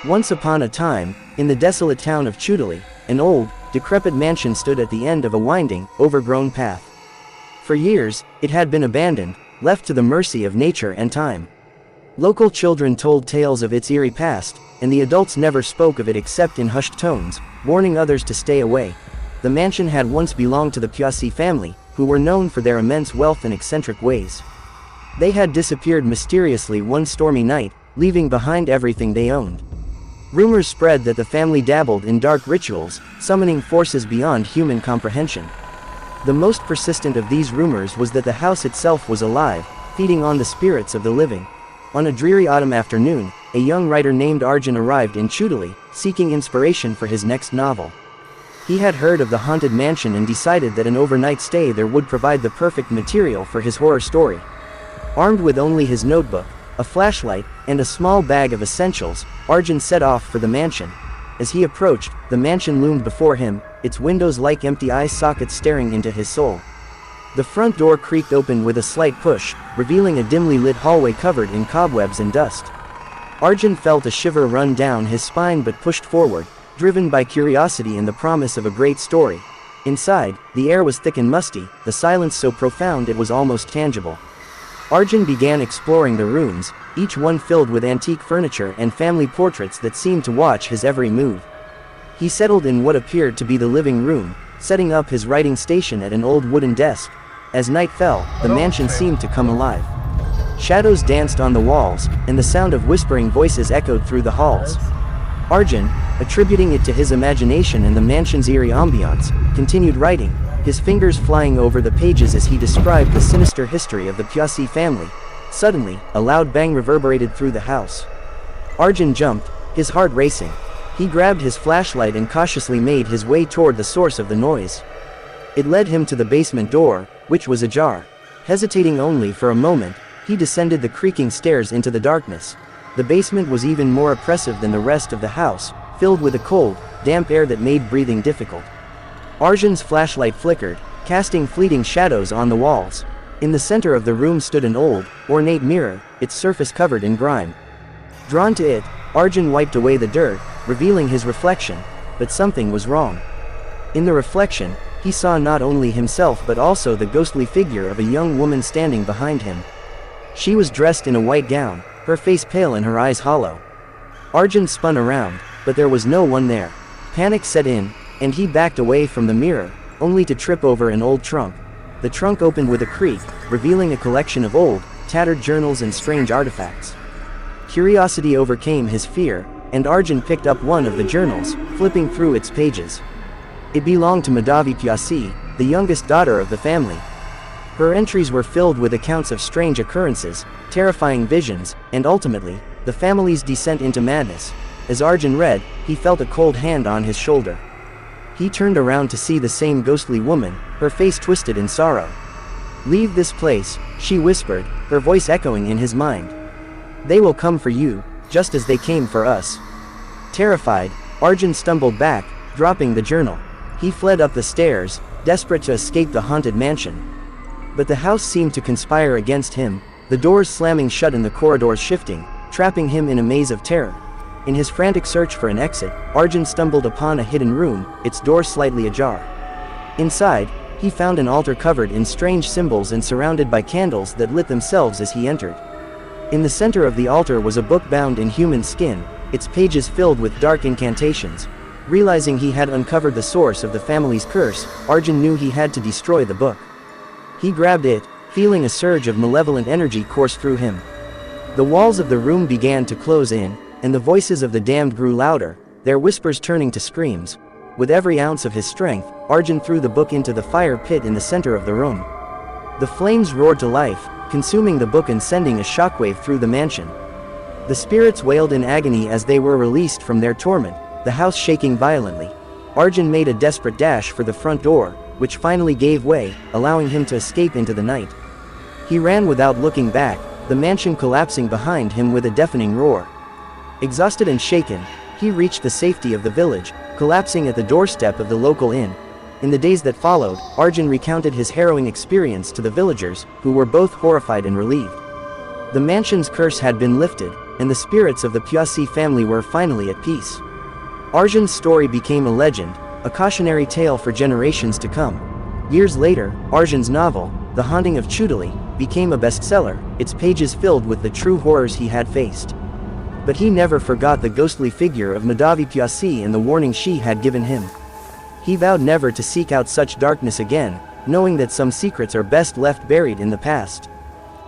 Once upon a time, in the desolate town of Chudeli, an old, decrepit mansion stood at the end of a winding, overgrown path. For years, it had been abandoned, left to the mercy of nature and time. Local children told tales of its eerie past, and the adults never spoke of it except in hushed tones, warning others to stay away. The mansion had once belonged to the Chudeli family, who were known for their immense wealth and eccentric ways. They had disappeared mysteriously one stormy night, leaving behind everything they owned. Rumors spread that the family dabbled in dark rituals, summoning forces beyond human comprehension. The most persistent of these rumors was that the house itself was alive, feeding on the spirits of the living. On a dreary autumn afternoon, a young writer named Arjun arrived in Chudeli, seeking inspiration for his next novel. He had heard of the haunted mansion and decided that an overnight stay there would provide the perfect material for his horror story. Armed with only his notebook, a flashlight, and a small bag of essentials, Arjun set off for the mansion. As he approached, the mansion loomed before him, its windows like empty eye sockets staring into his soul. The front door creaked open with a slight push, revealing a dimly lit hallway covered in cobwebs and dust. Arjun felt a shiver run down his spine but pushed forward, driven by curiosity and the promise of a great story. Inside, the air was thick and musty, the silence so profound it was almost tangible. Arjun began exploring the rooms, each one filled with antique furniture and family portraits that seemed to watch his every move. He settled in what appeared to be the living room, setting up his writing station at an old wooden desk. As night fell, the mansion seemed to come alive. Shadows danced on the walls, and the sound of whispering voices echoed through the halls. Arjun, attributing it to his imagination and the mansion's eerie ambiance, continued writing, his fingers flying over the pages as he described the sinister history of the Chudeli family. Suddenly, a loud bang reverberated through the house. Arjun jumped, his heart racing. He grabbed his flashlight and cautiously made his way toward the source of the noise. It led him to the basement door, which was ajar. Hesitating only for a moment, he descended the creaking stairs into the darkness. The basement was even more oppressive than the rest of the house, filled with a cold, damp air that made breathing difficult. Arjun's flashlight flickered, casting fleeting shadows on the walls. In the center of the room stood an old, ornate mirror, its surface covered in grime. Drawn to it, Arjun wiped away the dirt, revealing his reflection, but something was wrong. In the reflection, he saw not only himself but also the ghostly figure of a young woman standing behind him. She was dressed in a white gown, her face pale and her eyes hollow. Arjun spun around, but there was no one there. Panic set in, and he backed away from the mirror, only to trip over an old trunk. The trunk opened with a creak, revealing a collection of old, tattered journals and strange artifacts. Curiosity overcame his fear, and Arjun picked up one of the journals, flipping through its pages. It belonged to Madhavi Chudeli, the youngest daughter of the family. Her entries were filled with accounts of strange occurrences, terrifying visions, and ultimately, the family's descent into madness. As Arjun read, he felt a cold hand on his shoulder. He turned around to see the same ghostly woman, her face twisted in sorrow. "Leave this place," she whispered, her voice echoing in his mind. "They will come for you, just as they came for us." Terrified, Arjun stumbled back, dropping the journal. He fled up the stairs, desperate to escape the haunted mansion. But the house seemed to conspire against him, the doors slamming shut and the corridors shifting, trapping him in a maze of terror. In his frantic search for an exit, Arjun stumbled upon a hidden room, its door slightly ajar. Inside, he found an altar covered in strange symbols and surrounded by candles that lit themselves as he entered. In the center of the altar was a book bound in human skin, its pages filled with dark incantations. Realizing he had uncovered the source of the family's curse, Arjun knew he had to destroy the book. He grabbed it, feeling a surge of malevolent energy course through him. The walls of the room began to close in, and the voices of the damned grew louder, their whispers turning to screams. With every ounce of his strength, Arjun threw the book into the fire pit in the center of the room. The flames roared to life, consuming the book and sending a shockwave through the mansion. The spirits wailed in agony as they were released from their torment, the house shaking violently. Arjun made a desperate dash for the front door, which finally gave way, allowing him to escape into the night. He ran without looking back, the mansion collapsing behind him with a deafening roar. Exhausted and shaken, he reached the safety of the village, collapsing at the doorstep of the local inn. In the days that followed, Arjun recounted his harrowing experience to the villagers, who were both horrified and relieved. The mansion's curse had been lifted, and the spirits of the Pyasi family were finally at peace. Arjun's story became a legend, a cautionary tale for generations to come. Years later, Arjun's novel, The Haunting of Chudeli, became a bestseller, its pages filled with the true horrors he had faced. But he never forgot the ghostly figure of Madhavi Pyasi and the warning she had given him. He vowed never to seek out such darkness again, knowing that some secrets are best left buried in the past.